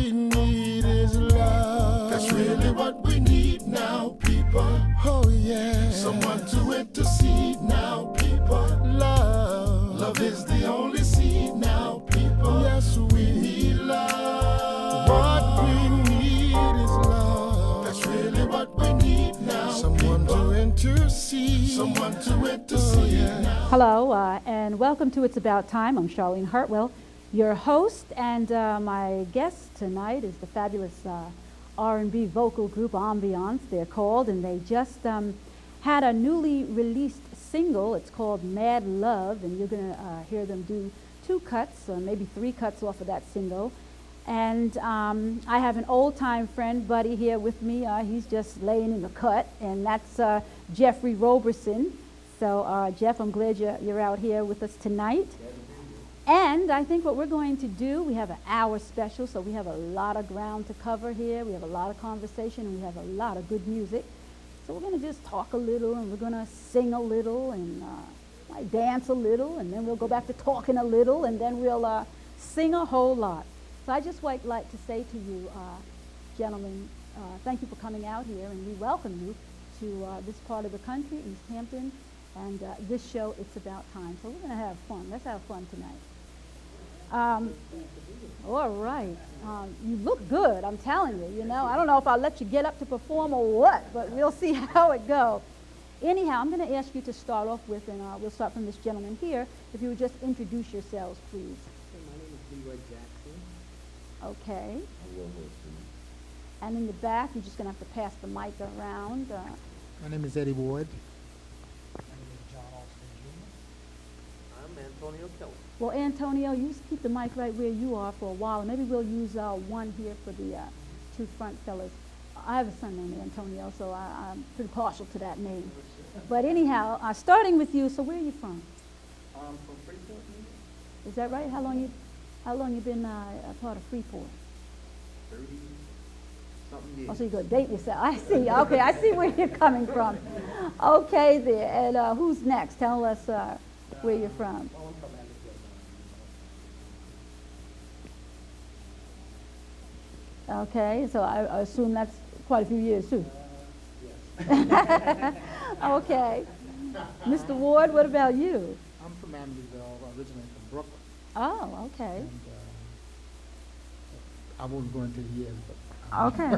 we need is love. That's really what we need now, people. Oh yeah. Someone to intercede now, people. Love. Love is the only seed now, people. Yes, We need love. what we need is love. That's really what we need now. Someone to intercede. Someone to intercede now. Hello, and welcome to It's About Time. I'm Sharlene Hartwell, your host, and my guest tonight is the fabulous R&B vocal group Ambiance, they're called, and they just had a newly released single. It's called Mad Love, and you're going to hear them do 2 cuts, or maybe 3 cuts off of that single. And I have an old-time friend, buddy, here with me. He's just laying in the cut, and that's Jeffrey Roberson. So, Jeff, I'm glad you're out here with us tonight. And I think what we're going to do, we have an hour special, so we have a lot of ground to cover here. We have a lot of conversation, and we have a lot of good music. So we're going to just talk a little, and we're going to sing a little, and like dance a little, and then we'll go back to talking a little, and then we'll sing a whole lot. So I just like to say to you, gentlemen, thank you for coming out here, and we welcome you to this part of the country, East Hampton, and this show, It's About Time. So we're going to have fun. Let's have fun tonight. All right. You look good, I'm telling you, I don't know if I'll let you get up to perform or what, but we'll see how it goes. Anyhow, I'm going to ask you to start off with, and we'll start from this gentleman here, if you would just introduce yourselves, please. My name is Leroy Jackson. Okay. And in the back, you're just going to have to pass the mic around. My name is Eddie Ward. I'm Antonio Kelley. Well, Antonio, you just keep the mic right where you are for a while, and maybe we'll use one here for the 2 front fellas. I have a son named Antonio, so I'm pretty partial to that name. But anyhow, starting with you, so where are you from? I'm from Freeport, New York. Is that right? How long you been a part of Freeport? 30-something years. Oh, so you're going to date yourself. I see. Okay, I see where you're coming from. Okay, there. And who's next? Tell us where you're from. Oh, I'm from Ambiance. Okay, so I assume that's quite a few years, too. Yes. Okay. Mr. Ward, what about you? I'm from Amityville, originally from Brooklyn. Oh, okay. And I won't go into the years, but Okay.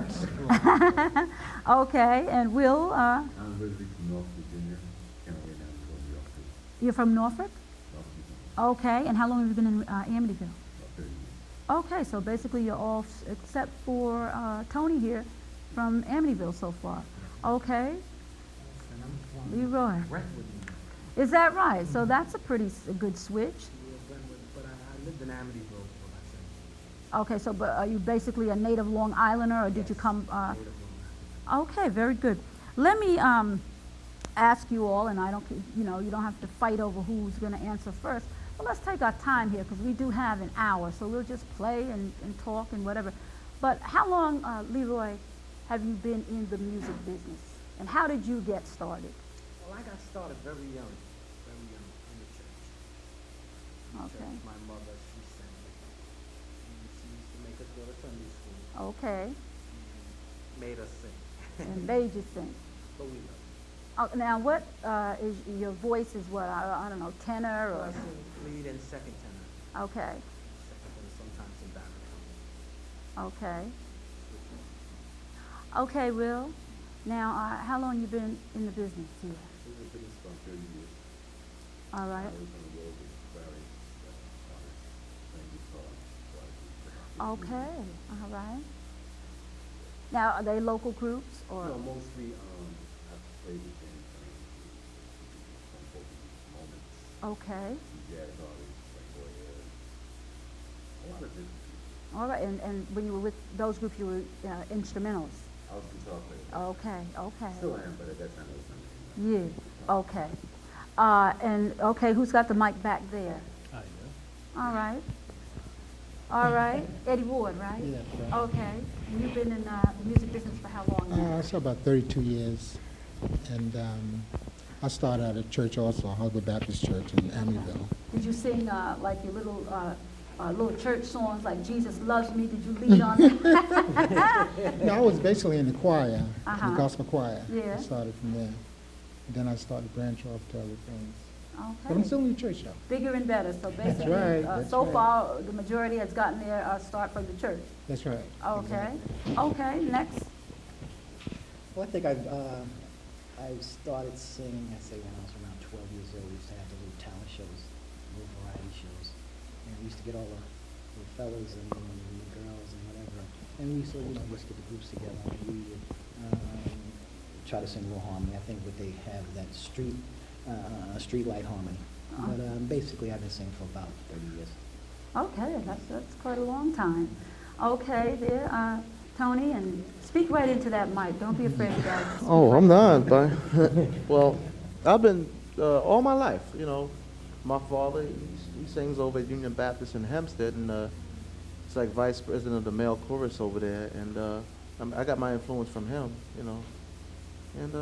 Okay, and Will, I'm originally from North Virginia, County of New York City. you're from Norfolk? North Virginia, Okay, and how long have you been in Amityville? about 30 years. Okay, so basically you're all, except for Tony here, from Amityville so far. Okay, and I'm from Leroy. Brentwood. Is that right? So that's a pretty good switch. Yeah, Brentwood, but I lived in Amityville for about 7 years. Okay, so but are you basically a native Long Islander, or did you come? Native Long Island. Okay, very good. Let me ask you all, and I don't, you don't have to fight over who's going to answer first. But let's take our time here, because we do have an hour, so we'll just play and talk and whatever. But how long, Leroy, have you been in the music business, and how did you get started? Well, I got started very young in the church. In the Okay. church, my mother, she sang. She used to make us go to Sunday school. Okay, And made us sing. and made you sing. But we loved Oh, now, what is your voice? Is what I don't know, tenor it. So I or? sing lead and second tenor. Okay, Second tenor, sometimes some baritone. okay, Switch up. okay. Will, now, how long you been in the business here? So we've been about 30 years. All I right. was on the road with various artists, playing guitar, so I did Okay, all right. Now, are they local groups or? No, mostly I've played with them some vocal moments, Okay, some jazz artists, like Boyers, a lot of different people. all right. And when you were with those groups, you were instrumentalists. I was a guitar player. Okay, okay. Still am, but at that time I was not. Yeah, okay. And, okay, who's got the mic back there? I do. All right. All right. Eddie Ward, right? Yeah, right. Okay. And you've been in the music business for how long now? So about 32 years. And I started at a church also, Harbor Baptist Church in Amityville. Did you sing like your little little church songs like Jesus Loves Me? Did you lead on that? No, I was basically in the choir, Uh-huh. the gospel choir. Yeah. I started from there. Then I started branching off to other things. But I'm Okay. still in the church, though. Bigger and better. So basically, right, that's so right. far, the majority has gotten their start from the church. That's right. Okay. Exactly. Okay, next. Well, I think I started singing, I say when I was around 12 years old. We used to have the little talent shows, little variety shows. And we used to get all the fellas and the girls and whatever. And we used to, just get the groups together. And we would try to sing a little harmony. I think what they have is that street light harmony. But basically, I've been singing for about 30 years. Okay, that's quite a long time. Okay, there, Tony, and speak right into that mic. Don't be afraid to go. Oh, I'm not, but well, I've been all my life. My father he sings over at Union Baptist in Hempstead, and it's like vice president of the male chorus over there. And I got my influence from him, And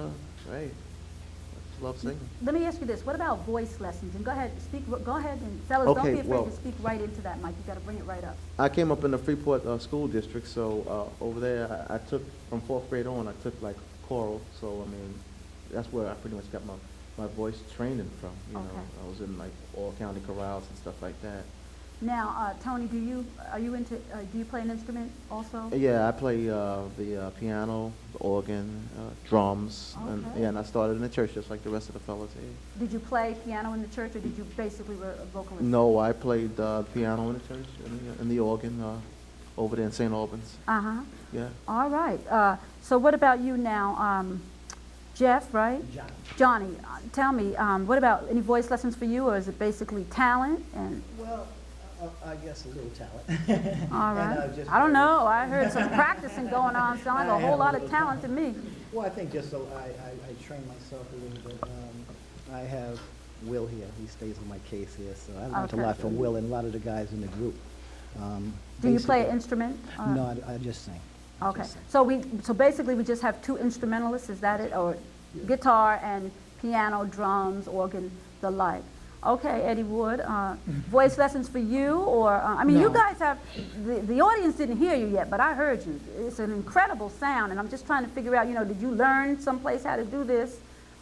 hey, I just love singing. Let me ask you this: what about voice lessons? And go ahead, Go ahead and fellas, don't Okay, be afraid well- to speak right into that mic. You got to bring it right up. I came up in the Freeport school district, so over there I took from 4th grade on. I took like choral, so I mean that's where I pretty much got my voice training from. Okay. I was in like all county chorales and stuff like that. Now, Tony, do you play an instrument also? Yeah, I play the piano, the organ, drums, Okay. and I started in the church just like the rest of the fellas here. Did you play piano in the church, or did you basically were a vocalist? No, I played piano in the church and the organ over there in St. Albans. Uh-huh. Yeah. All right. So what about you now? Jeff, right? Johnny, tell me, what about any voice lessons for you, or is it basically talent? And Well, I guess a little talent. all And, right. just I don't very- know. I heard some practicing going on. Sound like I a whole have a lot of little talent to me. Well, I think just so I train myself a little bit. I have Will here. He stays on my case here, so I learned Okay. a lot from Will and a lot of the guys in the group. Do you play an Basically- instrument? No, I just sing. I Okay. just sing. So basically we just have two instrumentalists. Is that it? Or guitar and piano, drums, organ, the like. Okay, Eddie Wood, voice lessons for you, or I mean, you No. guys have the audience didn't hear you yet, but I heard you. It's an incredible sound, and I'm just trying to figure out, did you learn someplace how to do this,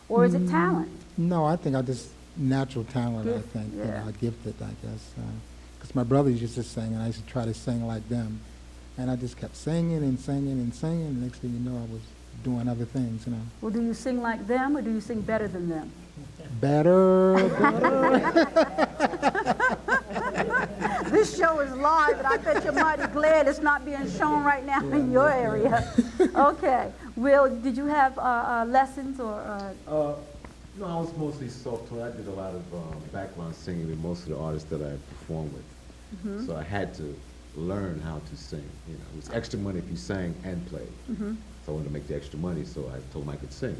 or is it talent? No, I think I just natural talent, I Gift, think. yeah. I gifted, I guess. Because my brothers used to sing, and I used to try to sing like them. And I just kept singing and singing and singing. And next thing you know, I was doing other things, Well, do you sing like them, or do you sing better than them? Better. This show is live, and I bet you're mighty glad it's not being shown right now in your area. Okay. Will, did you have lessons or? No, I was mostly self-taught. I did a lot of background singing with most of the artists that I performed with. So I had to learn how to sing. It was extra money if you sang and played. So I wanted to make the extra money, so I told them I could sing,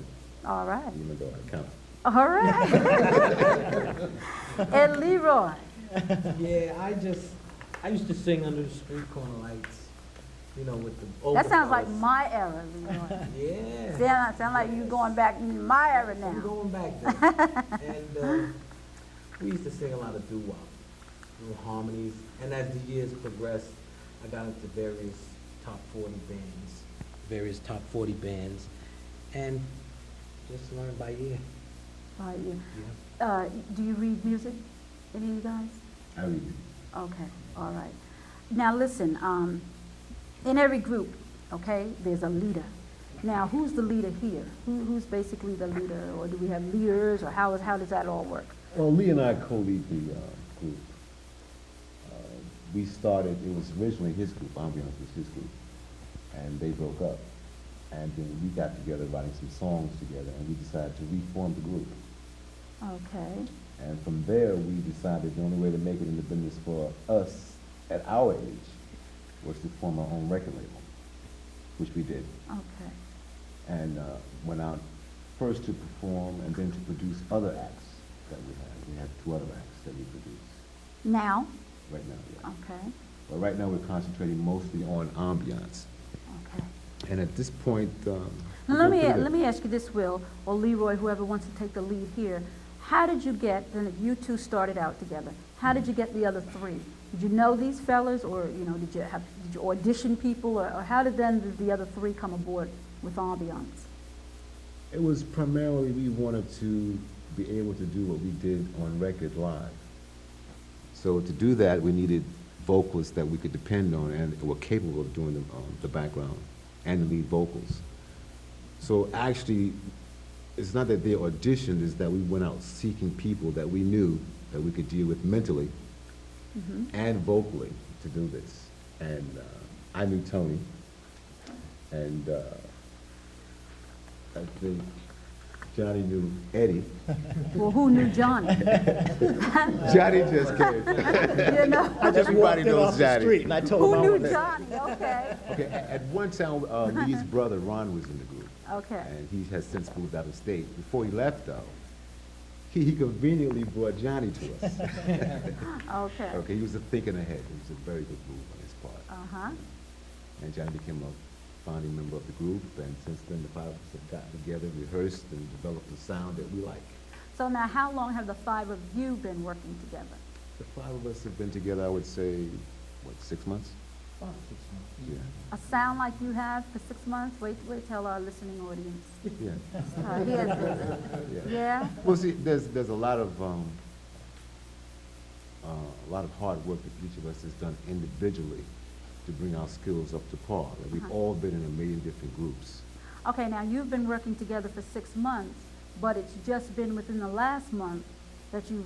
All right. even though I kind of. All right. And Leroy. Yeah, I used to sing under the street corner lights, with the older That sounds like fellas. my era, Leroy. Yeah. Sound like you going back in my era I'm now. going back there. And we used to sing a lot of doo-wop, little harmonies. And as the years progressed, I got into various top 40 bands, and just learned by ear. Right, you. Yeah. Do you read music, any of you guys? I read. Okay, all right. Now listen, in every group, okay, there's a leader. Now, who's the leader here? Who's basically the leader, or do we have leaders, or how does that all work? Well, Lee and I co-lead the group. We started, it was originally his group, Ambiance was his group, and they broke up. And then we got together writing some songs together, and we decided to reform the group. Okay, And from there, we decided the only way to make it in the business for us at our age was to form our own record label, which we did. okay. And went out first to perform and then to produce other acts that we had. We had 2 other acts that we produced Now, right now, yeah. okay, But right now, we're concentrating mostly on Ambiance. okay. And at this point, Now, let me ask you this, Will, or Leroy, whoever wants to take the lead here. How did you get, then if you two started out together, how did you get the other 3? did you know these fellas, or did you audition people, or how did then the other three come aboard with Ambiance? It was primarily we wanted to be able to do what we did on record live. So to do that, we needed vocalists that we could depend on and were capable of doing the background and the lead vocals. So actually, it's not that they auditioned, it's that we went out seeking people that we knew that we could deal with mentally and vocally to do this. And I knew Tony, and I think Johnny knew Eddie. Well, who knew Johnny? Johnny just came. I just Everybody walked in knows off the Johnny. street and I told him I Who knew wanted. Johnny? Okay. Okay, at one time, Lee's brother Ron was in the group. Okay. And he has since moved out of state. Before he left, though, he conveniently brought Johnny to us. Okay. Okay, he was thinking ahead. It was a very good move on his part. Uh-huh. And Johnny became a founding member of the group, and since then, the five of us have gotten together, rehearsed, and developed a sound that we like. So now, how long have the five of you been working together? The five of us have been together, I would say, what, 6 months? About 6 months. Yeah. A sound like you have for 6 months? Wait, tell our listening audience. Yeah. Here's this. Yeah? Well, see, there's a lot of hard work that each of us has done individually to bring our skills up to par. Like we've all been in a million different groups. Okay, now you've been working together for 6 months, but it's just been within the last month that you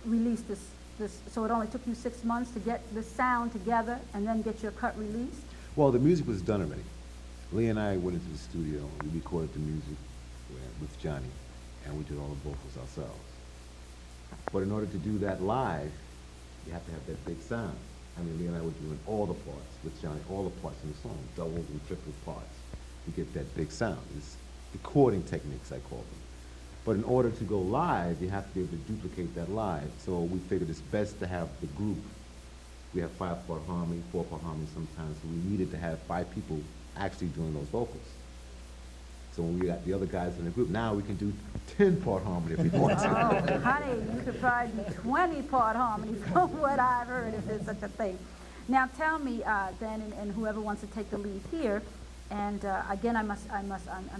released this. So it only took you 6 months to get the sound together and then get your cut released? Well, the music was done already. Lee and I went into the studio and we recorded the music with Johnny, and we did all the vocals ourselves. But in order to do that live, you have to have that big sound. I mean, Lee and I were doing all the parts with Johnny, all the parts in the song, doubles and triple parts to get that big sound. It's recording techniques, I call them. But in order to go live, you have to be able to duplicate that live. So we figured it's best to have the group. We have 5-part harmony, 4-part harmony sometimes, so we needed to have 5 people actually doing those vocals. So when we got the other guys in the group, now we can do 10-part harmony if we want to. Oh, honey, you could probably do 20-part harmony from what I've heard, if there's such a thing. Now tell me, then, and whoever wants to take the lead here, and again, I'm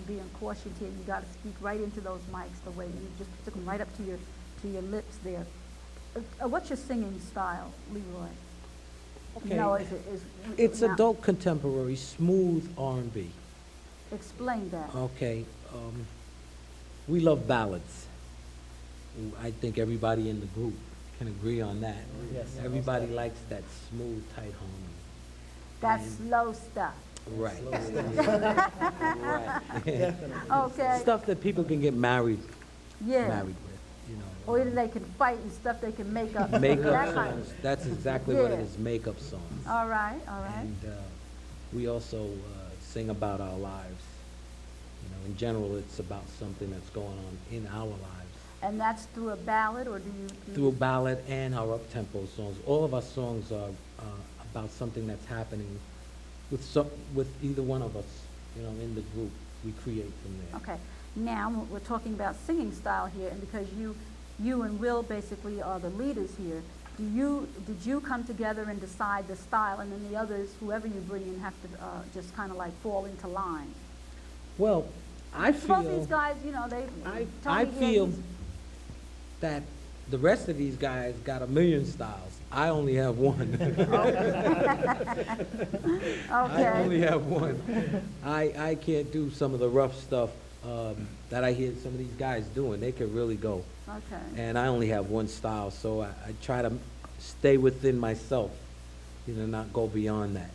being cautioned here. You got to speak right into those mics the way you just took them right up to your lips there. What's your singing style, Leroy? Okay. No, It's now, adult contemporary, smooth R&B. Explain that. Okay. We love ballads. I think everybody in the group can agree on that. Yes. Everybody likes that smooth, tight harmony. That slow stuff. Right. Right. Okay. Stuff that people can get married Yeah. with, you know. Or either they can fight and stuff they can make up. Makeup That kind of- songs. That's exactly what it Yeah. is, makeup songs. All right, all right. And we also sing about our lives. You know, in general, it's about something that's going on in our lives. And that's through a ballad, or do you? Through a ballad and our up-tempo songs. All of our songs are about something that's happening with either one of us, you know, in the group. We create from there. Okay. Now, we're talking about singing style here, and because you and Will basically are the leaders here, did you come together and decide the style, and then the others, whoever you bring in, have to just kind of like fall into line? Well, I Both these feel guys, you know, they. I Tony here, feel he's- that the rest of these guys got a million styles. I only have one. I only Okay. have one. I can't do some of the rough stuff that I hear some of these guys doing. They can really go. Okay. And I only have one style, so I try to stay within myself, you know, not go beyond that.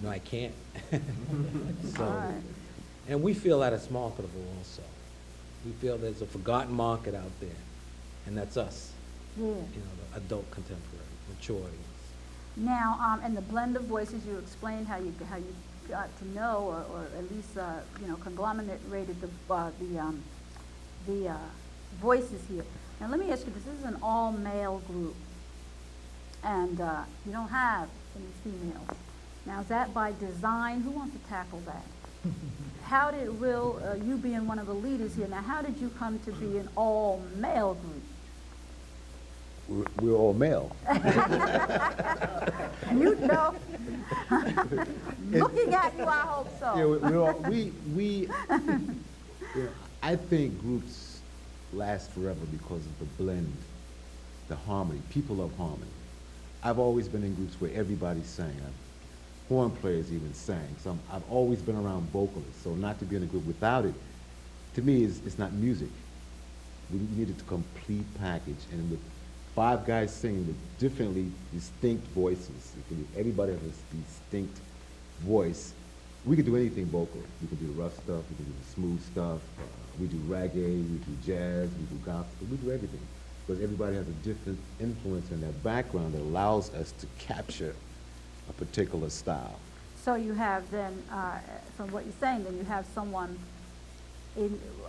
No, I can't. So, All right. and we feel that it's marketable also. We feel there's a forgotten market out there, and that's us, Yeah. you know, the adult contemporary, mature audience. Now, and the blend of voices, you explained how you got to know, or at least conglomerated the voices here. Now, let me ask you, this is an all-male group, and you don't have any females. Now, is that by design? Who wants to tackle that? How did Will, you being one of the leaders here, now how did you come to be an all-male group? we're all male. You know. Looking at you, I hope so. Yeah, I think groups last forever because of the blend, the harmony. People love harmony. I've always been in groups where everybody sang. Horn players even sang. So I've always been around vocalists. So not to be in a group without it, to me, it's not music. We needed a complete package. And with 5 guys singing with differently distinct voices, everybody has a distinct voice. We could do anything vocally. We could do the rough stuff, we could do the smooth stuff, we do reggae, we do jazz, we do gospel, we do everything. Because everybody has a different influence in their background that allows us to capture a particular style. So you have then, from what you're saying, then you have someone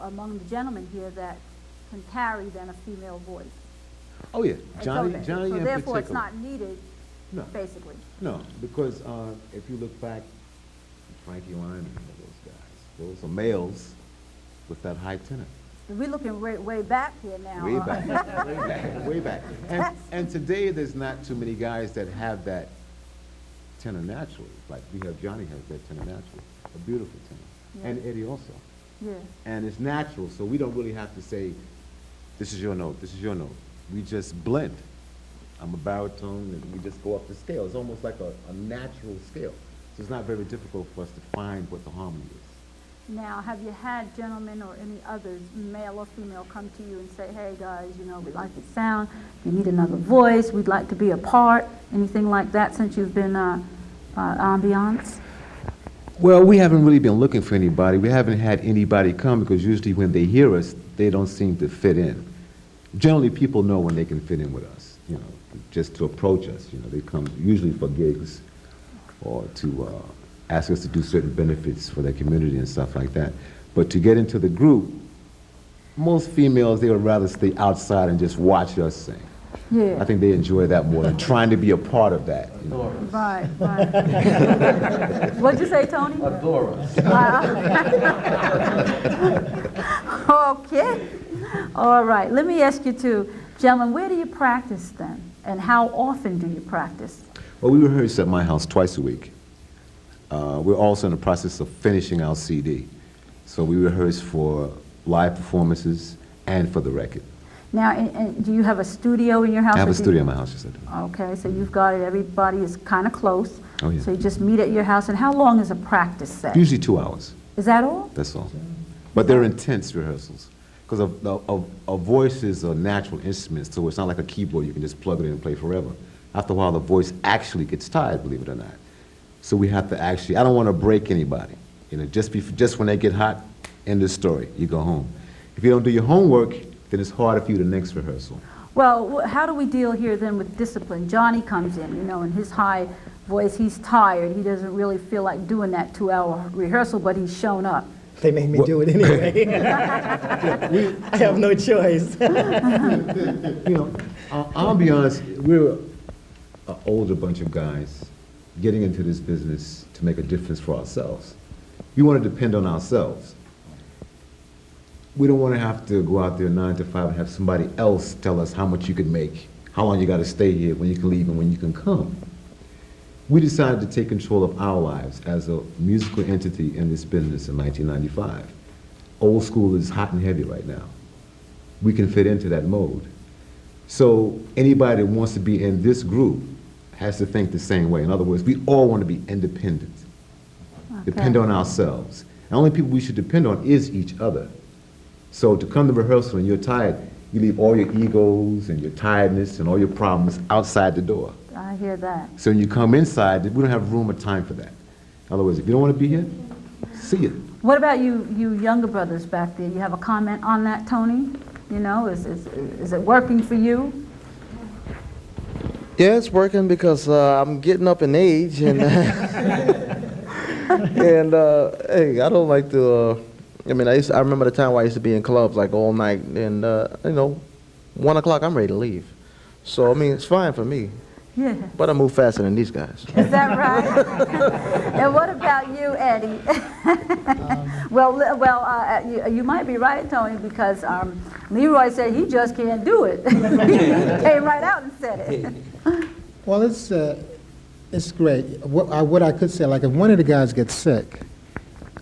among the gentlemen here that can carry then a female voice. Oh yeah, And Johnny so in therefore particular. it's not needed, No. basically. No, because if you look back, Frankie Lyman and those guys, those are males with that high tenor. We're looking way back here now. Way back, way back, way back. And today there's not too many guys that have that tenor naturally. Like we have Johnny has that tenor naturally, a beautiful tenor. Yeah. And Eddie also. Yeah. And it's natural, so we don't really have to say, this is your note, this is your note. We just blend. I'm a baritone, and we just go up the scale. It's almost like a natural scale. So it's not very difficult for us to find what the harmony is. Now, have you had gentlemen or any others, male or female, come to you and say, hey guys, you know, we like the sound, we need another voice, we'd like to be a part, anything like that since you've been Ambiance? Well, we haven't really been looking for anybody. We haven't had anybody come because usually when they hear us, they don't seem to fit in. Generally, people know when they can fit in with us, you know, just to approach us. You know, they come usually for gigs or to ask us to do certain benefits for their community and stuff like that. But to get into the group, most females, they would rather stay outside and just watch us sing. Yeah. I think they enjoy that more than trying to be a part of that. You know? Right, right. What'd you say, Tony? Adore us. Okay. All right. Let me ask you too, gentlemen, where do you practice then? And how often do you practice? Well, we rehearse at my house twice a week. We're also in the process of finishing our CD. So we rehearse for live performances and for the record. Now, and do you have a studio in your house? I have or a do you- studio in my house, yes I do. Okay, so you've got it, everybody is kind of close. Oh, yeah. So you just meet at your house, and how long is a practice set? Usually 2 hours, Is that all? that's all. But they're intense rehearsals. Because a voice is a natural instrument, so it's not like a keyboard you can just plug it in and play forever. After a while, the voice actually gets tired, believe it or not. So we have to actually, I don't want to break anybody. You know, just when they get hot, end of story, you go home. If you don't do your homework, then it's harder for you the next rehearsal. Well, how do we deal here then with discipline? Johnny comes in, you know, in his high voice, he's tired. He doesn't really feel like doing that 2-hour rehearsal, but he's shown up. They made me do it anyway. I have no choice. You know, Ambiance, we're an older bunch of guys getting into this business to make a difference for ourselves. We want to depend on ourselves. We don't want to have to go out there 9 to 5 and have somebody else tell us how much you can make, how long you got to stay here, when you can leave and when you can come. We decided to take control of our lives as a musical entity in this business in 1995. Old school is hot and heavy right now. We can fit into that mode. So anybody that wants to be in this group has to think the same way. In other words, we all want to be independent, depend on ourselves. The only people we should depend on is each other. So to come to rehearsal and you're tired, you leave all your egos and your tiredness and all your problems outside the door. I hear that. So when you come inside, we don't have room or time for that. In other words, if you don't want to be here, see it. What about you younger brothers back there? You have a comment on that, Tony? You know, is it working for you? Yeah, it's working because I'm getting up in age, and and hey, I don't like to. I mean, I remember the time where I used to be in clubs like all night, and you know, 1 o'clock I'm ready to leave. So I mean, it's fine for me. Yeah. But I move faster than these guys. Is that right? And what about you, Eddie? You might be right, Tony, because Leroy said he just can't do it. He came right out and said it. Well, it's great. What I could say, like if one of the guys gets sick,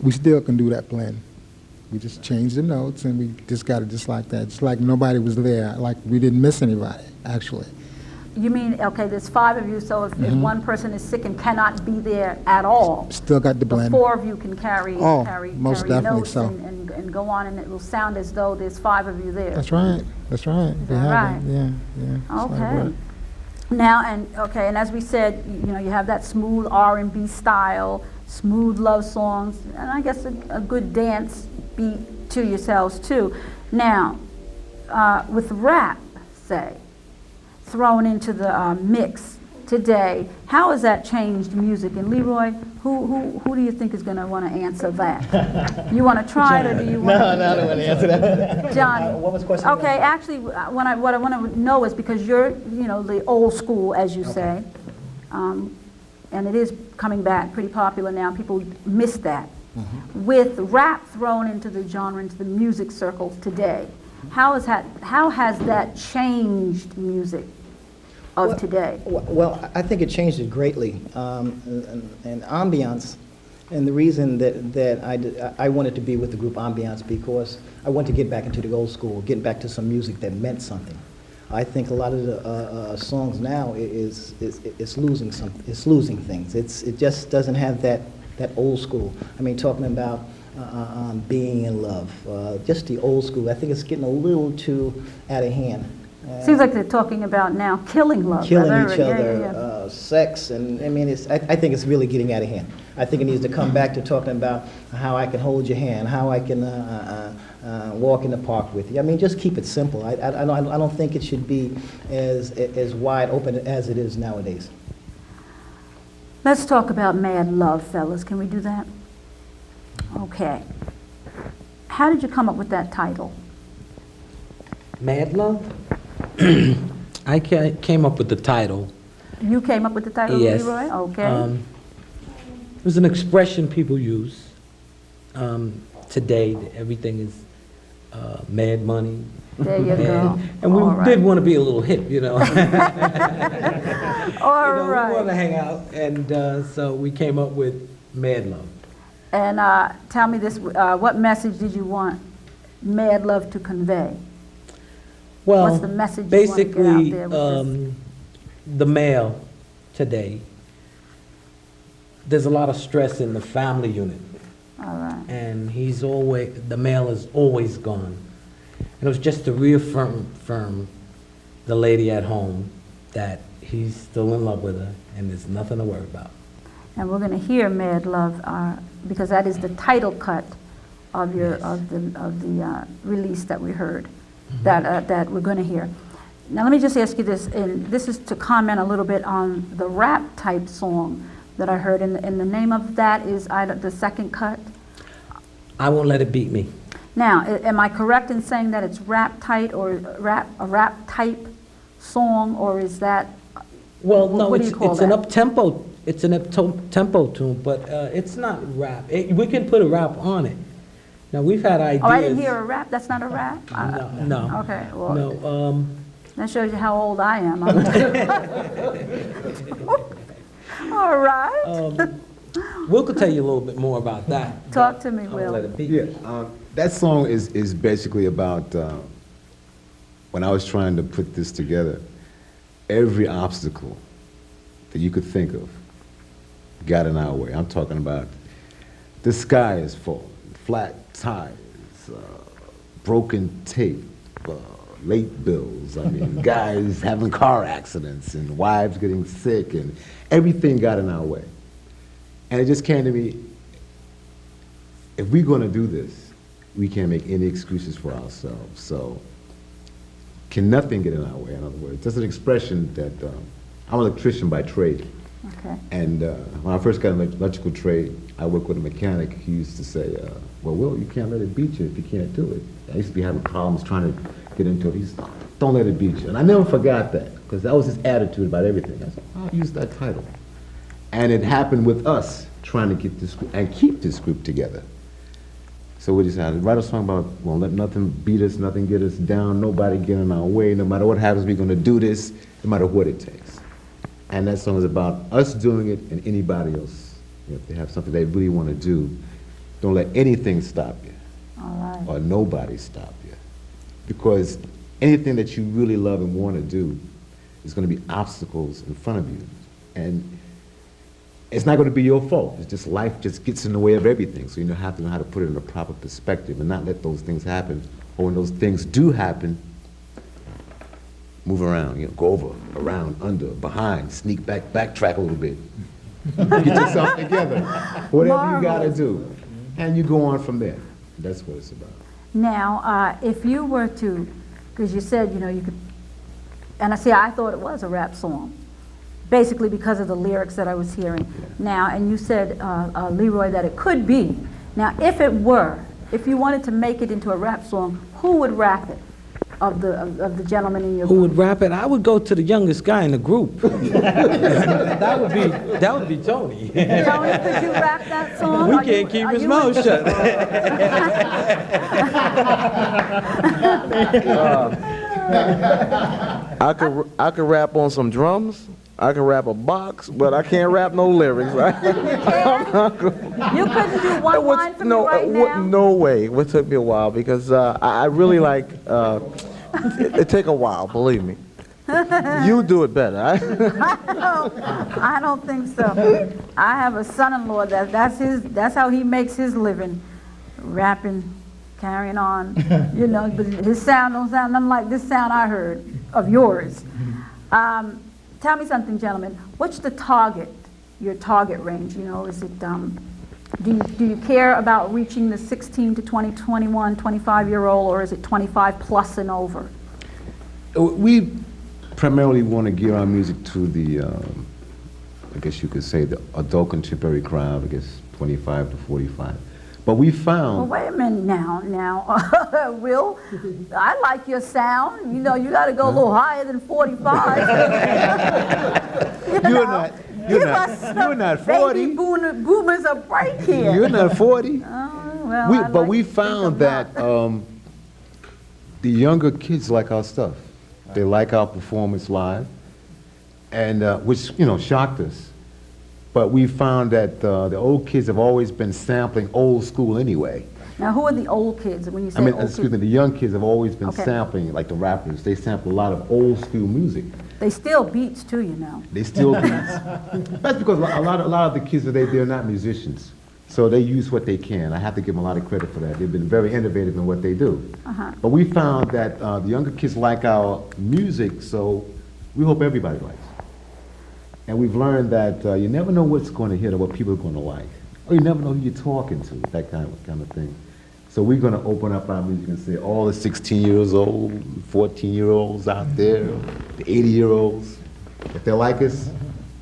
we still can do that blend. We just change the notes and we just got it just like that. It's like nobody was there, like we didn't miss anybody, actually. You mean, okay, there's 5 of you, so if one person is sick and cannot be there at all, Still got the the blend. 4 of you can carry most definitely notes so. and go on, and it will sound as though there's 5 of you there. That's right. That's right. Is We that have right? it. Yeah. It's like Okay. what- Now, and as we said, you have that smooth R&B style, smooth love songs, and I guess a good dance beat to yourselves too. Now, with rap, say, thrown into the mix today, how has that changed music? And Leroy, who do you think is going to want to answer that? You want to try it, or do you want No, I don't want to answer that. Johnny? What was the question? Okay, actually, what I want to know is, because you're, the old school, as you say, and it is coming back pretty popular now. People miss that. With rap thrown into the genre, into the music circles today, how has that changed music of today? Well, I think it changed it greatly. And Ambiance, and the reason that I wanted to be with the group Ambiance, because I want to get back into the old school, get back to some music that meant something. I think a lot of the songs now is losing something. It's losing things. It just doesn't have that old school. I mean, talking about being in love, just the old school. I think it's getting a little too out of hand. Seems like they're talking about now killing love. Killing rather. each Yeah, other, yeah, yeah. sex, and I mean, I think it's really getting out of hand. I think it needs to come back to talking about how I can hold your hand, how I can walk in the park with you. I mean, just keep it simple. I don't think it should be as wide open as it is nowadays. Let's talk about Mad Love, fellas. Can we do that? Okay. How did you come up with that title? Mad Love? I came up with the title. You came up with the title, Yes. Leroy? Okay. It was an expression people use today. Everything is mad money. There you mad. go. And we All right. did want to be a little hip, All We right. want to hang out, and so we came up with Mad Love. And tell me this, what message did you want Mad Love to convey? Well, What's the message you want to get out basically, there with the male today, there's a lot of stress in the family unit, All right. and the male is always gone. And it was just to reaffirm the lady at home that he's still in love with her, and there's nothing to worry about. And we're going to hear Mad Love, because that is the title cut of Yes. the release that we heard, that we're going to hear. Now let me just ask you this, and this is to comment a little bit on the rap type song that I heard, and the name of that is the second cut. I Won't Let It Beat Me. Now, am I correct in saying that it's rap tight, or a rap type song, or is that? Well, no, What do you call it's an that? up-tempo. It's an up-tempo tune, but it's not rap. We can put a rap on it. Now, we've had ideas. Oh, I didn't hear a rap. That's not a rap. No. Okay. Well, No, that shows you how old I am. All right. Will could tell you a little bit more about that. Talk to me, I won't let Will. it be. Yeah, that song is basically about when I was trying to put this together, every obstacle that you could think of got in our way. I'm talking about the sky is falling, flat tires, broken tape, late bills. I mean, guys having car accidents and wives getting sick, and everything got in our way. And it just came to me, if we're going to do this, we can't make any excuses for ourselves. So can nothing get in our way, in other words? That's an expression that I'm an electrician by trade. Okay. And when I first got an electrical trade, I worked with a mechanic. He used to say, well, Will, you can't let it beat you if you can't do it. I used to be having problems trying to get into it. He said, don't let it beat you. And I never forgot that. because that was his attitude about everything. I said, I'll use that title. And it happened with us trying to get this group and keep this group together. So we decided to write a song about, well, let nothing beat us, nothing get us down, nobody get in our way, no matter what happens, we're going to do this, no matter what it takes. And that song is about us doing it and anybody else. You know, if they have something they really want to do, don't let anything stop you. All right. Or nobody stop you. Because anything that you really love and want to do is going to be obstacles in front of you. And it's not going to be your fault. It's just life just gets in the way of everything. So you have to know how to put it in a proper perspective and not let those things happen. Or when those things do happen, move around, go over, around, under, behind, sneak back, backtrack a little bit. Get yourself together. Whatever you got to do. And you go on from there. That's what it's about. Now, if you were to, because you said, you could, and I thought it was a rap song, basically because of the lyrics that I was hearing. Yeah. Now, and you said, Leroy, that it could be. Now, if you wanted to make it into a rap song, who would rap it of the gentlemen in your Who group? would rap it? I would go to the youngest guy in the group. that would be Tony. Tony, could you rap that song? We can't keep his mouth shut. I could rap on some drums. I can rap a box, but I can't rap no lyrics. You couldn't do one line for me right now? No way. It took me a while because I really like. It take a while, believe me. You do it better. I don't think so. I have a son-in-law that's how he makes his living, rapping, carrying on. But his sound don't sound nothing like this sound I heard of yours. Tell me something, gentlemen. What's your target range? Is it, do you care about reaching the 16 to 20, 21, 25-year-old, or is it 25 plus and over? We primarily want to gear our music to the, I guess you could say, the adult contemporary crowd, I guess 25 to 45. But we found... Well, wait a minute now, Will, I like your sound. You got to go a little higher than 45. You're not 40. Baby boomers a break here. You're not 40. Well, we found that the younger kids like our stuff. They like our performance live, and which shocked us. But we found that the old kids have always been sampling old school anyway. Now, who are the old kids? When you say the young kids have always been sampling, like the rappers. They sample a lot of old school music. They steal beats too, They steal beats. That's because a lot of the kids today, they're not musicians. So they use what they can. I have to give them a lot of credit for that. They've been very innovative in what they do. But we found that the younger kids like our music, so we hope everybody likes it. And we've learned that you never know what's going to hit or what people are going to like. Or you never know who you're talking to, that kind of thing. So we're going to open up our music and say all the 16-year-old, 14-year-olds out there, the 80-year-olds, if they like us,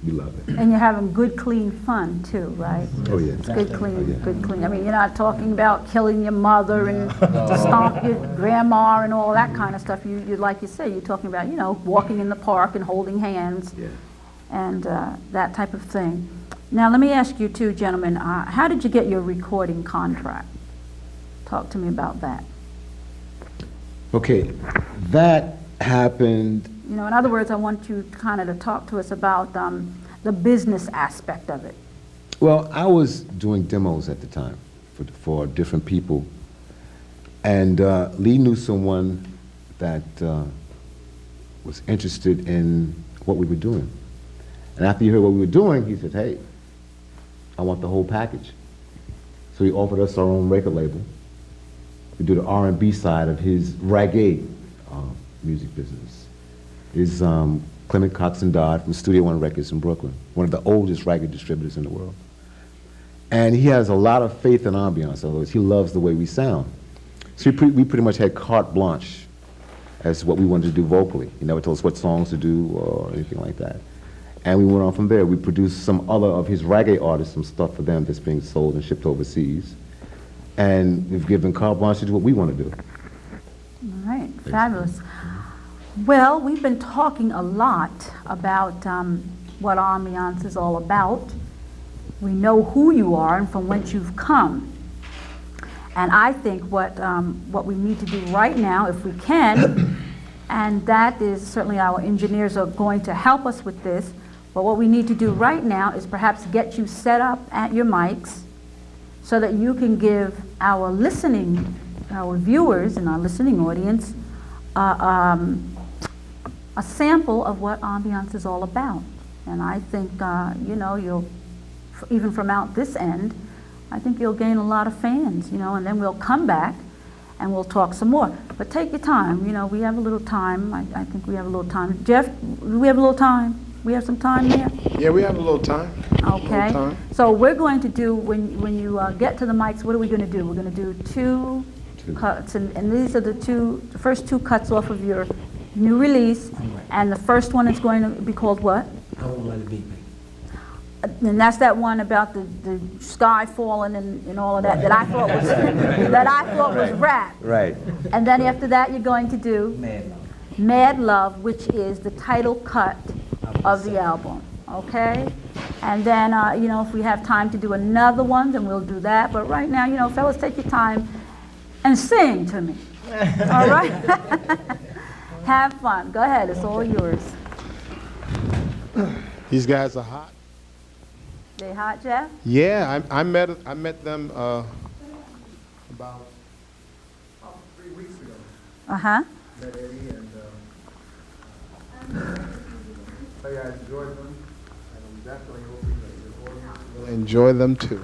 we love it. And you're having good, clean fun too, right? Oh, yeah. It's good, clean. I mean, you're not talking about killing your mother and stomp your grandma and all that kind of stuff. You like you say, you're talking about, walking in the park and holding hands. Yeah. And that type of thing. Now, let me ask you two gentlemen, how did you get your recording contract? Talk to me about that. Okay, that happened. In other words, I want you kind of to talk to us about the business aspect of it. Well, I was doing demos at the time for different people. And Lee knew someone that was interested in what we were doing. And after he heard what we were doing, he said, hey, I want the whole package. So he offered us our own record label. We do the R&B side of his reggae music business. Is Clement Cox and Dodd from Studio One Records in Brooklyn, one of the oldest record distributors in the world. And he has a lot of faith in Ambiance, in other words, he loves the way we sound. So we pretty much had carte blanche as to what we wanted to do vocally. He never told us what songs to do or anything like that. And we went on from there. We produced some other of his reggae artists, some stuff for them that's being sold and shipped overseas. And we've given carte blanche to do what we want to do. All right, fabulous. Well, we've been talking a lot about what Ambiance is all about. We know who you are and from whence you've come. And I think what we need to do right now, if we can, and that is certainly our engineers are going to help us with this, but what we need to do right now is perhaps get you set up at your mics so that you can give our viewers and our listening audience a sample of what Ambiance is all about. And I think, you'll, even from out this end, I think you'll gain a lot of fans, and then we'll come back and we'll talk some more. But take your time, we have a little time. I think we have a little time. Jeff, do we have a little time? We have some time here? Yeah, we have a little time. Okay. So we're going to do, when you get to the mics, what are we going to do? We're going to do two cuts, and these are the first two cuts off of your new release, and the first one is going to be called what? I won't let it beat me. And that's that one about the sky falling and all of that that I thought was rap. Right. And then after that, you're going to do Mad Love. Mad Love, which is the title cut of the album. Okay? And then, if we have time to do another one, then we'll do that. But right now, fellas, take your time and sing to me. All right? Have fun. Go ahead. It's all yours. These guys are hot. They hot, Jeff? Yeah, I met them about 3 weeks ago. Uh-huh. Met Eddie and I enjoyed them, and I'm definitely hoping that the audience will enjoy them too.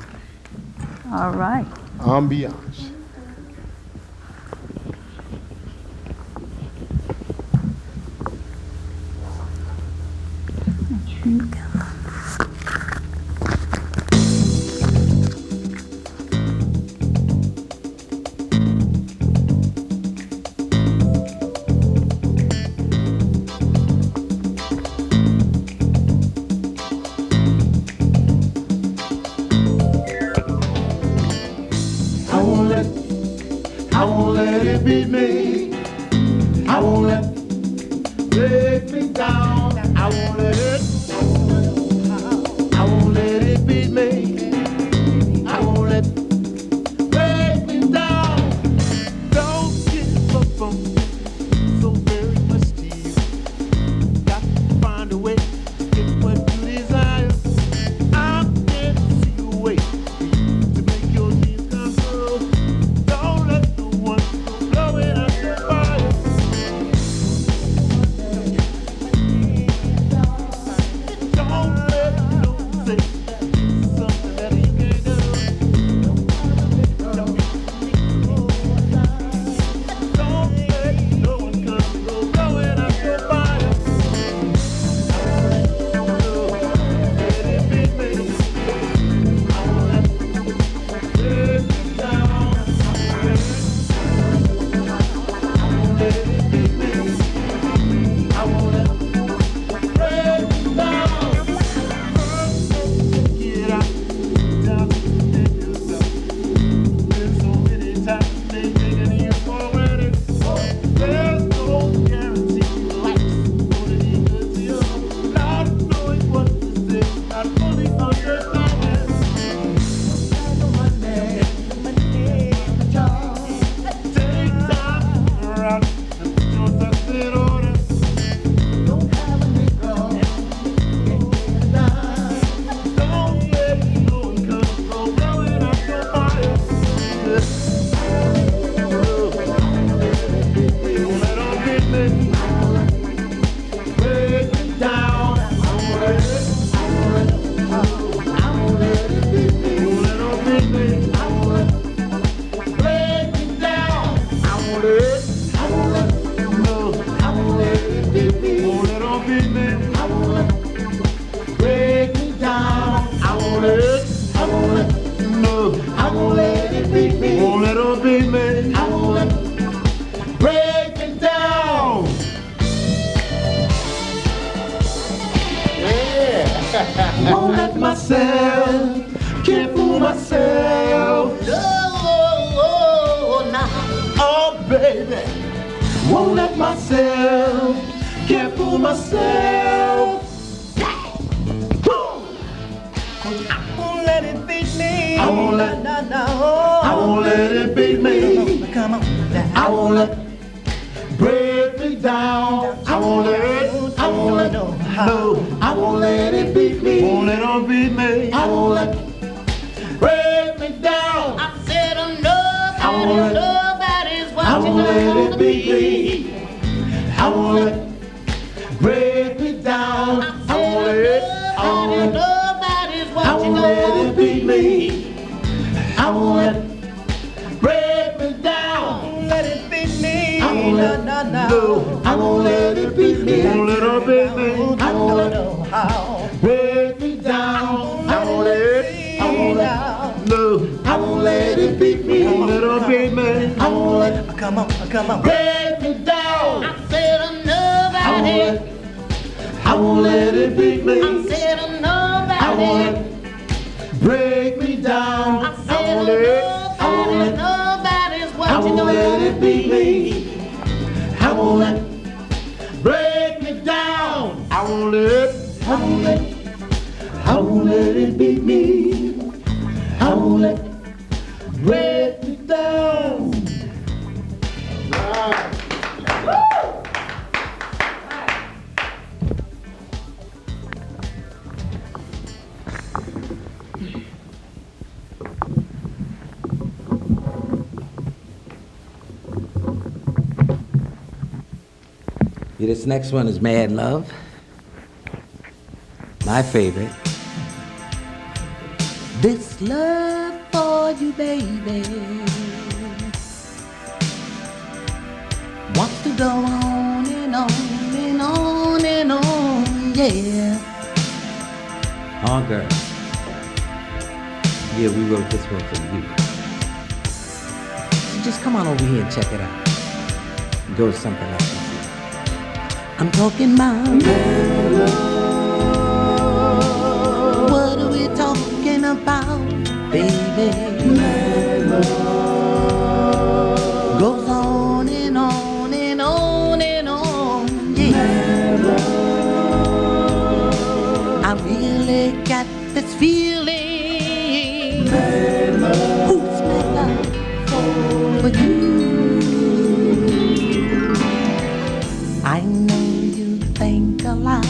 All right. Ambiance. I won't let it beat me. I won't let it break me down. I won't let it beat me. I won't let it break me down. Don't give up on me so very much to you. Got to find a way to get what you desire. I'm there to see a way to make your dreams come true. Don't let the one go blowing out your fire. Don't let no one say something that you can't do. Don't let no one come and go blowing out your fire. Let it be me. I won't let it down. Let it be me. I won't let it break down. Get out, down within yourself. There's so many times they taking you for granted. There's no guarantee life's gonna be good to you. Not knowing what to say, not fully understanding. Take time around and put your ducks in order. Don't have a nickel. Don't let no one come and go blowing out your fire. Don't let them beat me. Break me down. I won't let it beat me. Don't let them beat me. Break me down. I won't let it. No. I won't let it beat me. Won't let them beat me. I won't let it break me down. I won't let it. No. I won't let it beat me. Won't let them beat me. I won't let it break me down. Yeah. Won't let myself, can't fool myself. Oh, now. Oh, baby. Won't let myself, can't fool myself. Won't let it beat me. I won't let- no. I won't let it beat me. Come on. I won't let break me down. I won't let no. I won't let it beat me. Won't let it beat me. I won't let break me down. I said nobody's I won't let watching it beat me. I won't let break me down. I won't let nobody's I watching won't let it beat me. I won't let break me down. Won't let it beat me. I won't let no. I won't let it beat me. Won't let it beat me. I won't let how. break me down. I won't let no. I won't let it beat me. Won't let it beat me. I won't let Come on. break me down. I said I won't nobody. let I won't let it beat me. I said I won't nobody. let break me down. I said nobody's I watching won't let it beat me. I won't let break me down. I won't let it beat me. I won't let break me down. Yeah, this next one is Mad Love. My favorite. This love for you, baby, wants to go on and on and on and on, yeah. Oh, girl. Yeah, we wrote this one for you. So just come on over here and check it out. It goes something like this. I'm talking about what are we talking about, baby? Goes on and on and on and on, yeah. I really got this feeling. Who's my love for you? I know you think a lot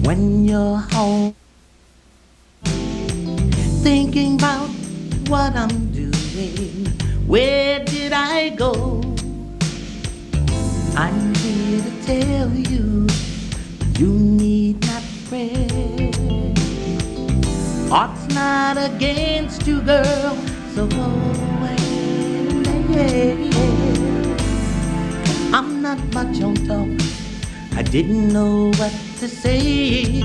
when you're home, thinking about what I'm doing. Where did I go? I'm here to tell you, you need not fret. Heart's not against you, girl, so go away. I'm not much on talk, I didn't know what to say,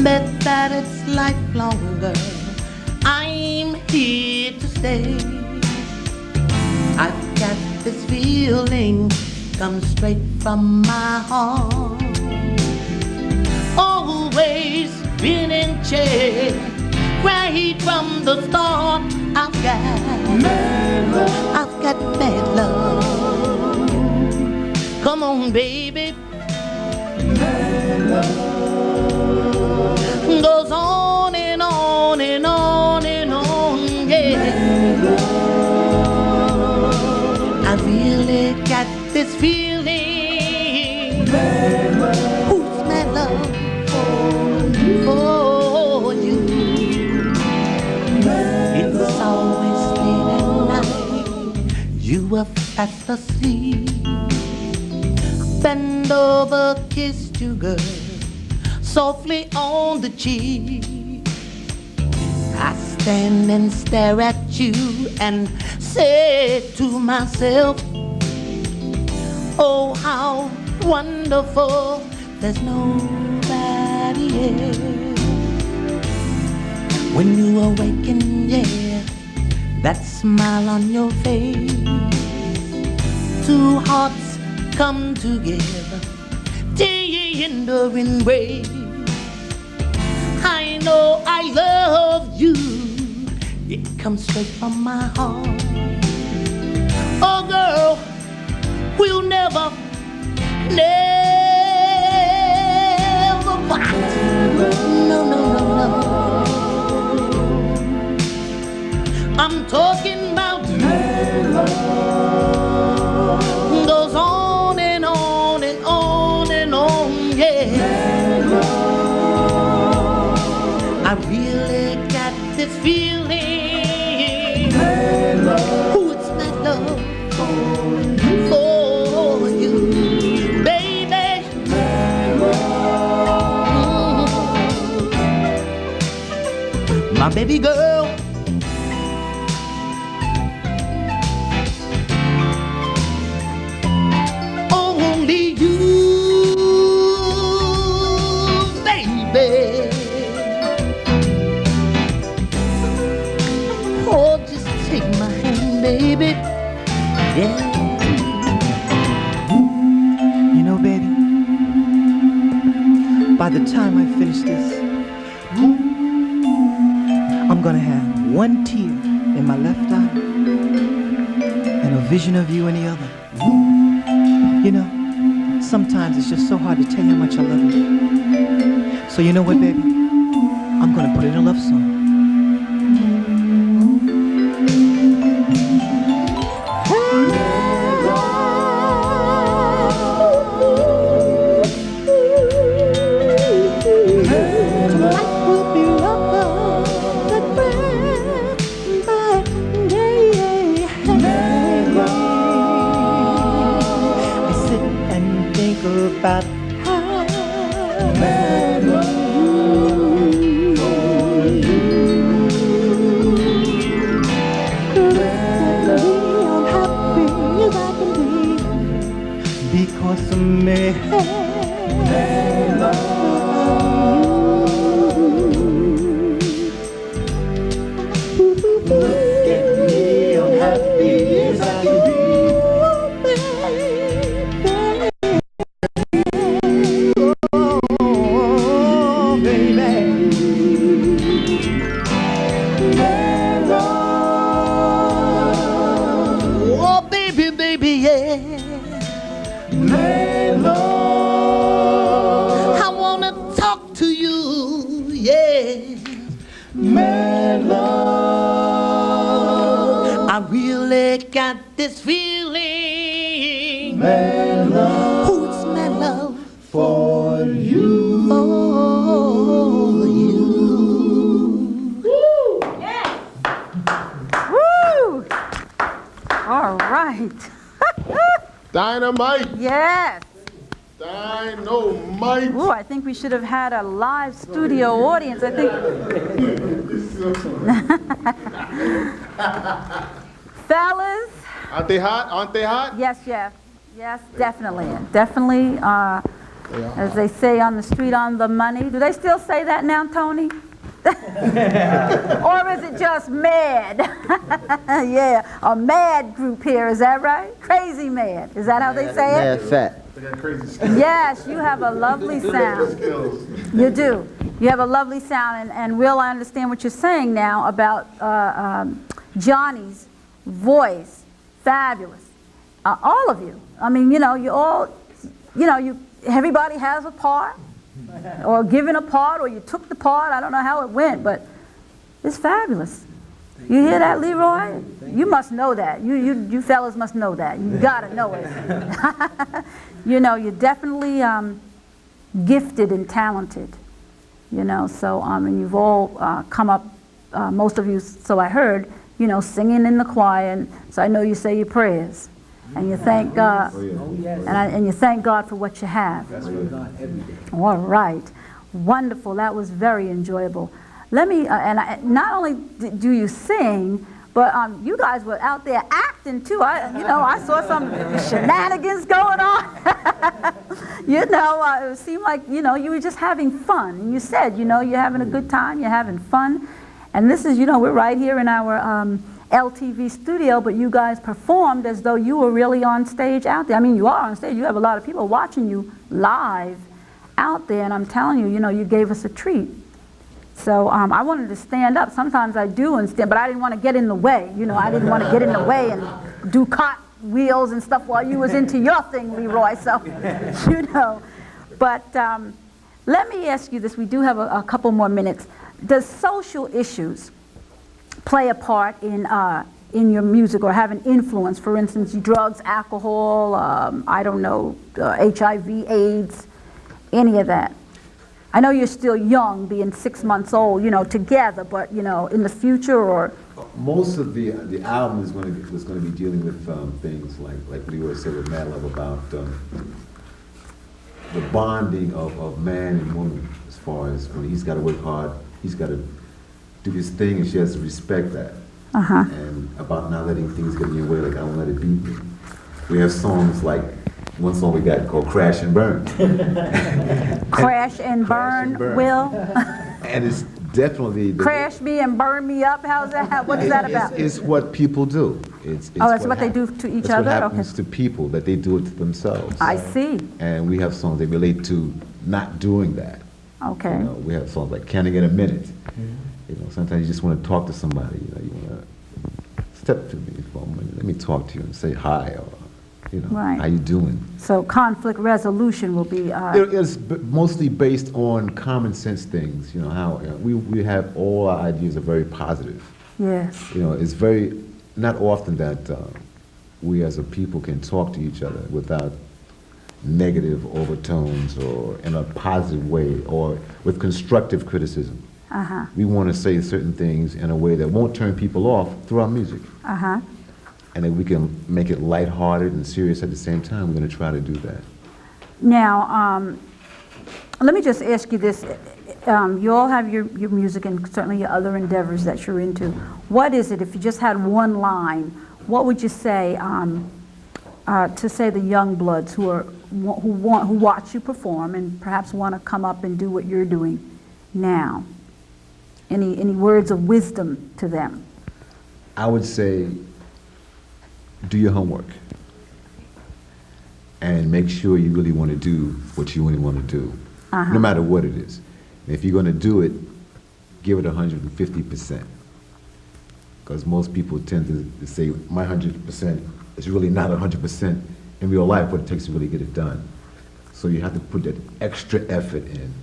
but that it's lifelong, girl, I'm here to stay. I've got this feeling, comes straight from my heart. Always been in check, right from the start. I've got bad love. Come on, baby. Goes on and on and on and on, yeah. I really got this feeling. Who's my love for you? It's always late at night, you were fast asleep. Bend over, kissed you, girl, softly on the cheek. I stand and stare at you and say to myself, oh, how wonderful, there's nobody else. When you awaken, yeah, that smile on your face, two hearts come together, tender embrace. I know I love you, it comes straight from my heart. Oh girl, never, never what? No, no, no, no. I'm talking about goes on and on and on and on, yeah. I really got this feeling. Ooh, it's my love for you, baby. My baby girl. Only you, baby. Oh, just take my hand, baby. Yeah. You know, baby, by the time I finish this, I'm gonna have one tear in my left eye and a vision of you in the other. You know, sometimes it's just so hard to tell you how much I love you. So you know what, baby? I'm gonna put in a love song. About how bad I'm happy as I can be because of me. Look at me, I'm happy as I can be. Got this feeling, man, love. Oh, it's my love for you, for you. Woo! Yes. Woo! All right. Dynamite. Yes. Dynamite. Ooh, I think we should have had a live studio audience. I think. Fellas. Aren't they hot? Aren't they hot? Yes, Jeff. Yes, definitely. Definitely. As they say on the street, on the money. Do they still say that now, Tony? Or is it just mad? Yeah, a mad group here, is that right? Crazy mad. Is that how they say it? Mad fat. They got crazy skills. Yes, you have a lovely sound. You do. You have a lovely sound, and Will, I understand what you're saying now about Johnny's voice. Fabulous. All of you. I mean, you know, you all, you know, everybody has a part, or given a part, or you took the part. I don't know how it went, but it's fabulous. You hear that, Leroy? You must know that. You fellas must know that. You gotta know it. You know, you're definitely gifted and talented. You know, so and you've all come up, most of you, so I heard, you know, singing in the choir, and so I know you say your prayers, and you thank God, and you thank God for what you have. All right, wonderful. That was very enjoyable. Let me, not only do you sing, but you guys were out there acting too. I saw some shenanigans going on. It seemed like, you were just having fun. And you said, you're having a good time, you're having fun. And this is, we're right here in our LTV studio, but you guys performed as though you were really on stage out there. I mean, you are on stage. You have a lot of people watching you live out there, and I'm telling you, you gave us a treat. So I wanted to stand up. Sometimes I do, but I didn't want to get in the way. I didn't want to get in the way and do wheels and stuff while you was into your thing, Leroy, so, you know. But let me ask you this. We do have a couple more minutes. Does social issues play a part in your music or have an influence? For instance, drugs, alcohol, I don't know, HIV, AIDS, any of that? I know you're still young, being 6 months old, you know, together, but, you know, in the future or... Most of the album was going to be dealing with things like Leroy said with Mad Love about the bonding of man and woman, as far as when he's got to work hard, he's got to do his thing, and she has to respect that. And about not letting things get in your way, like I don't let it beat me. We have songs like one song we got called Crash and Burn. Crash and burn, Will? And it's definitely... Crash me and burn me up? How's that? What is that about? It's what people do. It's that's what they do to each that's other? What happens to people, that they do it to themselves. I see. And we have songs that relate to not doing that. Okay. You know, we have songs like Can I Get a Minute? You know, sometimes you just want to talk to somebody. You know, you want to step to me for a minute. Let me talk to you and say hi, or you know, right. How you doing? So conflict resolution will be. It is mostly based on common sense things. You know how we have all our ideas are very positive. Yes. You know, it's very not often that we as a people can talk to each other without negative overtones or in a positive way or with constructive criticism. We want to say certain things in a way that won't turn people off through our music. And if we can make it lighthearted and serious at the same time, we're going to try to do that. Now, let me just ask you this. You all have your music and certainly your other endeavors that you're into. What is it, if you just had one line, what would you say to say the young bloods who watch you perform and perhaps want to come up and do what you're doing now? Any words of wisdom to them? I would say, do your homework and make sure you really want to do what you really want to do, no matter what it is. And if you're going to do it, give it 150%. Because most people tend to say my 100% is really not 100% in real life, what it takes to really get it done. So you have to put that extra effort in.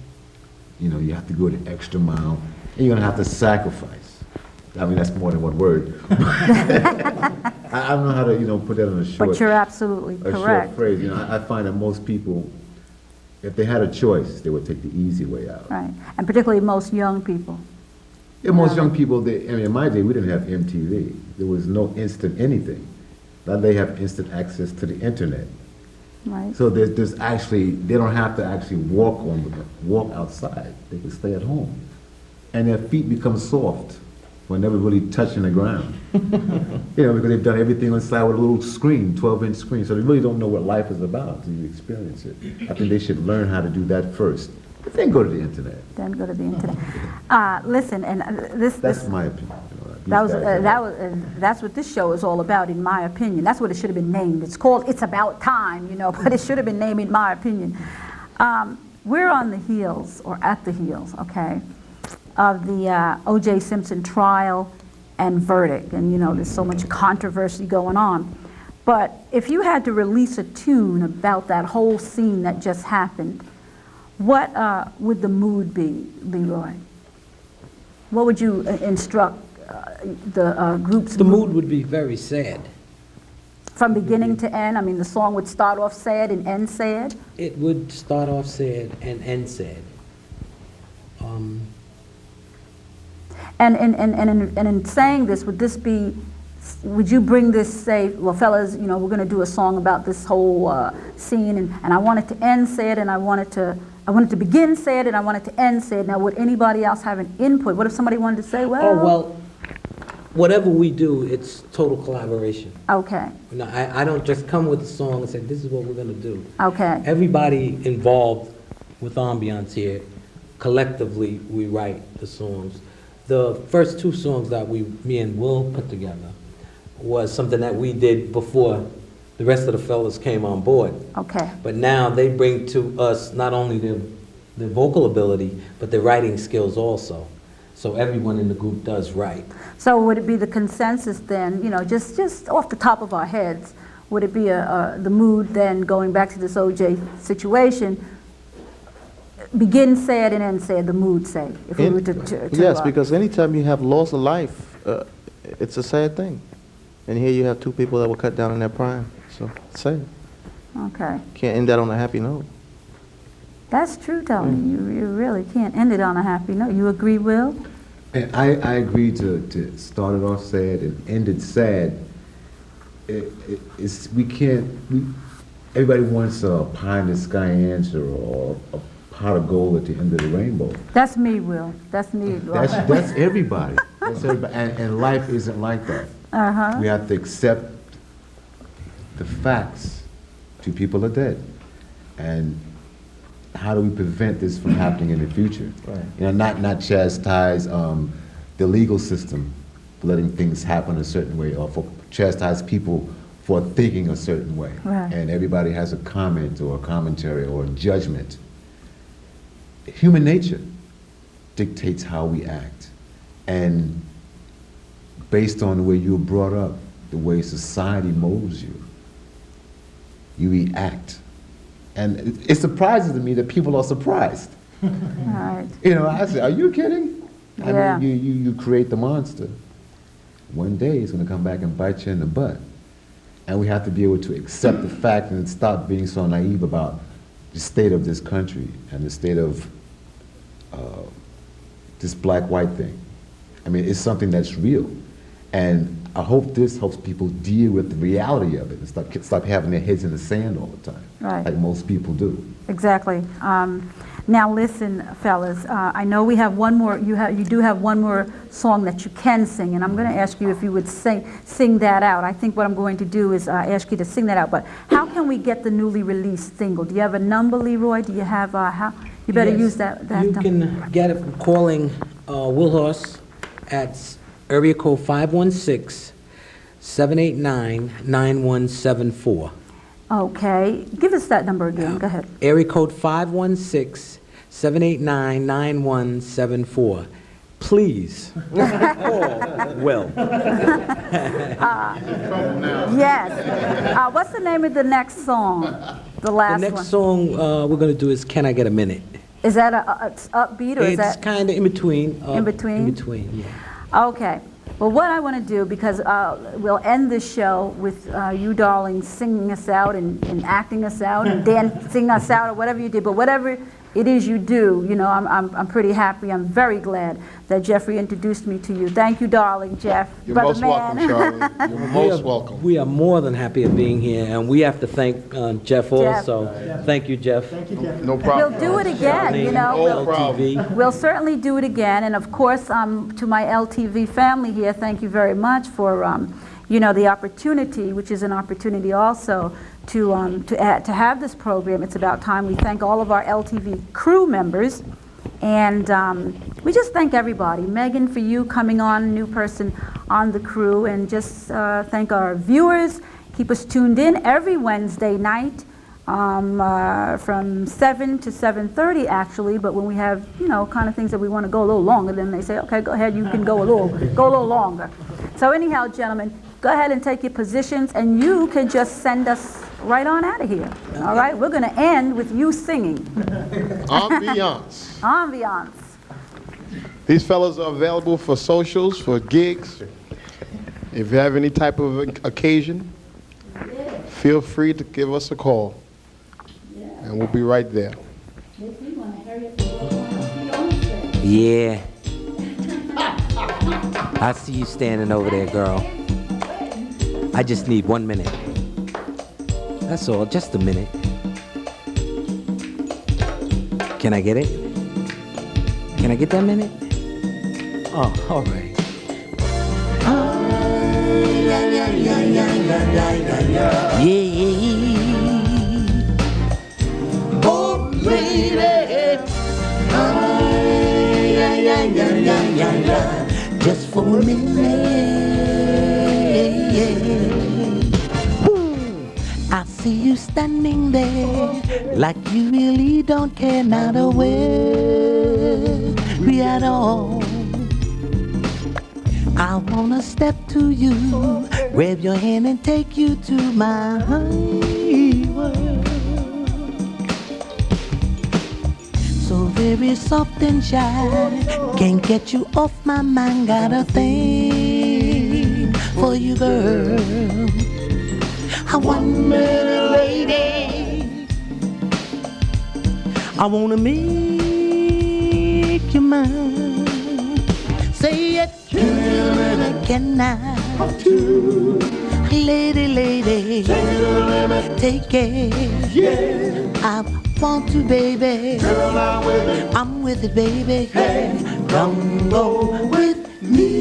You know, you have to go the extra mile. And you're going to have to sacrifice. I mean, that's more than one word. I don't know how to, you know, put that on a short... But you're absolutely correct. Short phrase. You know, I find that most people, if they had a choice, they would take the easy way out. Right, and particularly most young people. Yeah, most young people, I mean, in my day, we didn't have MTV. There was no instant anything. Now they have instant access to the internet. Right. So there's actually, they don't have to actually walk outside. They can stay at home. And their feet become soft when never really touching the ground. You know, because they've done everything inside with a little screen, 12-inch screen. So they really don't know what life is about until you experience it. I think they should learn how to do that first. But then go to the internet. Then go to the internet. Listen, and That's my opinion. You know, that's what this show is all about, in my opinion. That's what it should have been named. It's called It's About Time, you know, but it should have been named, in my opinion. We're on the heels, or at the heels, okay, of the O.J. Simpson trial and verdict. And, you know, there's so much controversy going on. But if you had to release a tune about that whole scene that just happened, what would the mood be, Leroy? What would you instruct the group's The mood would be very sad. From beginning to end? I mean, the song would start off sad and end sad? It would start off sad and end sad. And in saying this, would you bring this, say, well, fellas, you know, we're going to do a song about this whole scene, and I want it to end sad, and I want it to begin sad, and I want it to end sad. Now, would anybody else have an input? What if somebody wanted to say, well... Oh, well, whatever we do, it's total collaboration. Okay. You know, I don't just come with a song and say, this is what we're going to do. Okay. Everybody involved with Ambiance here, collectively, we write the songs. The first two songs that me and Will put together was something that we did before the rest of the fellas came on board. Okay. But now they bring to us not only the vocal ability, but the writing skills also. So everyone in the group does write. So would it be the consensus then, you know, just off the top of our heads, would it be the mood then, going back to this OJ situation, begin sad and end sad, the mood say, if we were to Yes, because anytime you have loss of life, it's a sad thing. And here you have two people that were cut down in their prime, so it's sad. Okay. Can't end that on a happy note. That's true, Tony. You really can't end it on a happy note. You agree, Will? And I agree to start it off sad and end it sad. Everybody wants a pie in the sky answer or a pot of gold at the end of the rainbow. That's me, Will. That's me. That's everybody. That's everybody. And life isn't like that. Uh-huh. We have to accept the facts. 2 people are dead. And how do we prevent this from happening in the future? Right. You know, not chastise the legal system for letting things happen a certain way, or for chastise people for thinking a certain way. Right. And everybody has a comment or a commentary or a judgment. Human nature dictates how we act. And based on the way you were brought up, the way society molds you, you react. And it surprises me that people are surprised. Right. You know, I say, are you kidding? Yeah. I mean, you create the monster. One day it's going to come back and bite you in the butt. And we have to be able to accept the fact and stop being so naive about the state of this country and the state of this black-white thing. I mean, it's something that's real. And I hope this helps people deal with the reality of it and stop having their heads in the sand all the time, Right. like most people do. Exactly. Now listen, fellas, I know we have one more, you do have one more song that you can sing, and I'm going to ask you if you would sing that out. I think what I'm going to do is ask you to sing that out, but how can we get the newly released single? Do you have a number, Leroy? Do you have, how? You better Yes. use that You number. can get it from calling Wilhorse at area code 516-789-9174. Okay, give us that number again, go ahead. Area code 516-789-9174. Please call Will. Yes. What's the name of the next song? The last The one. next song we're going to do is Can I Get a Minute? Is that it's upbeat or is It's that? kind of in between. In between? In between, yeah. Okay. Well, what I want to do, because we'll end this show with you darlings singing us out and acting us out and dancing us out or whatever you did, but whatever it is you do, you know, I'm pretty happy. I'm very glad that Jeffrey introduced me to you. Thank you, darling, Jeff. You're Brother most welcome, man. Charlie. You're most welcome. We are more than happy of being here, and we have to thank Jeff also. Thank you, Jeff. No problem. We'll do it again, you know. No problem. We'll certainly do it again, and of course, to my LTV family here, thank you very much for, you know, the opportunity, which is an opportunity also to have this program. It's about time. We thank all of our LTV crew members, and we just thank everybody. Megan, for you coming on, new person on the crew, and just thank our viewers. Keep us tuned in every Wednesday night. From 7 to 7:30 actually, but when we have, you know, kind of things that we want to go a little longer, then they say, okay, go ahead, you can go a little longer. So anyhow, gentlemen, go ahead and take your positions, and you can just send us right on out of here. All right, we're going to end with you singing. Ambiance. Ambiance. These fellows are available for socials, for gigs. If you have any type of occasion, feel free to give us a call. And we'll be right there. Yeah. I see you standing over there, girl. I just need 1 minute. That's all, just a minute. Can I get it? Can I get that minute? Oh, all right. Yeah. Oh, lady. Just for a minute. Ooh, I see you standing there like you really don't care, not a word at all. I wanna step to you, grab your hand and take you to my honey world. So very soft and shy, can't get you off my mind. Got a thing for you, girl. I want a lady. I wanna make you mine. Say it, can I? Lady, lady, take it. I want to, baby. Girl, I'm with it. I'm with it, baby. Hey, Come go with me.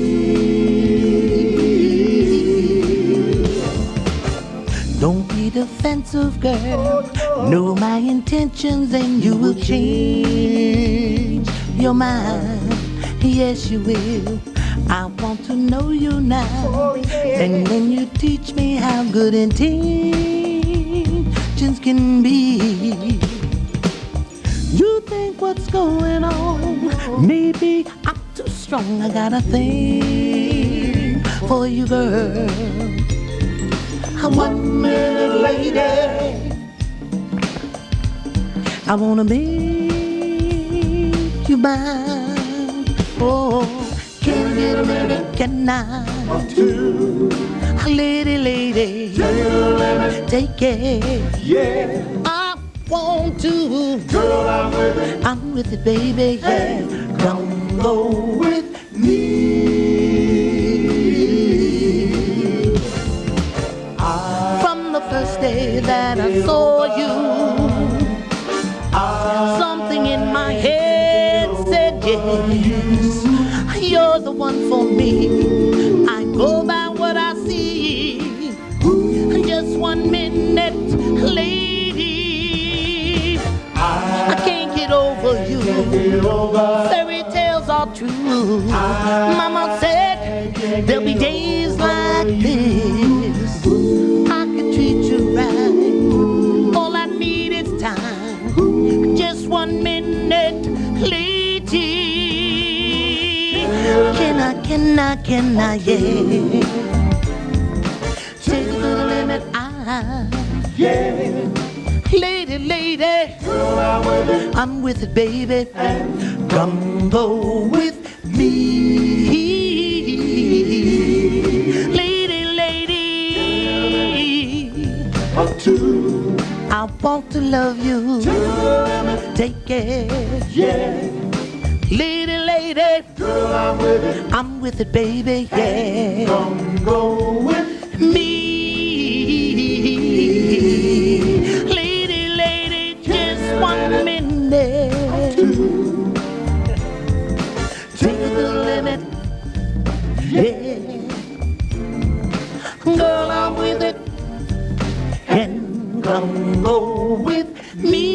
Don't be defensive, girl. Know my intentions and you will change your mind. Yes, you will. I want to know you now. And then you teach me how good intentions can be. You think what's going on? Maybe I'm too strong. I got a thing for you, girl. I want me, lady. I wanna make you mine. Oh, can I get a minute? Can I? Lady, lady, take it. Yeah. I want to. Girl, I'm with it. I'm with it, baby. Yeah. Come go with me. From the first day that I saw you, something in my head said yes. You're the one for me. I go by what I see. Just 1 minute, lady. I can't get over you. Fairy tales are true. Mama said there'll be days like this. I can treat you right. All I need is time. Just 1 minute, lady. Can I, yeah. Take it to the limit, Yeah. lady, lady. Girl, I'm with it. I'm with it, baby. Come go with me. Lady, lady. Up to. I want to love you. Take it. Yeah. Lady, lady. Girl, I'm with it. I'm with it, baby. Yeah. Come go with Me. Lady, lady, just 1 minute. Take it to the limit. Yeah. Girl, I'm with it. And come go with me.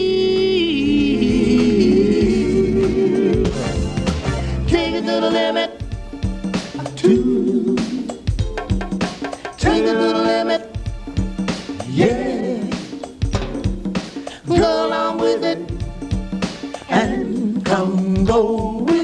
Take it to the limit. Take it to the limit. Yeah. Girl, I'm with it. And come go with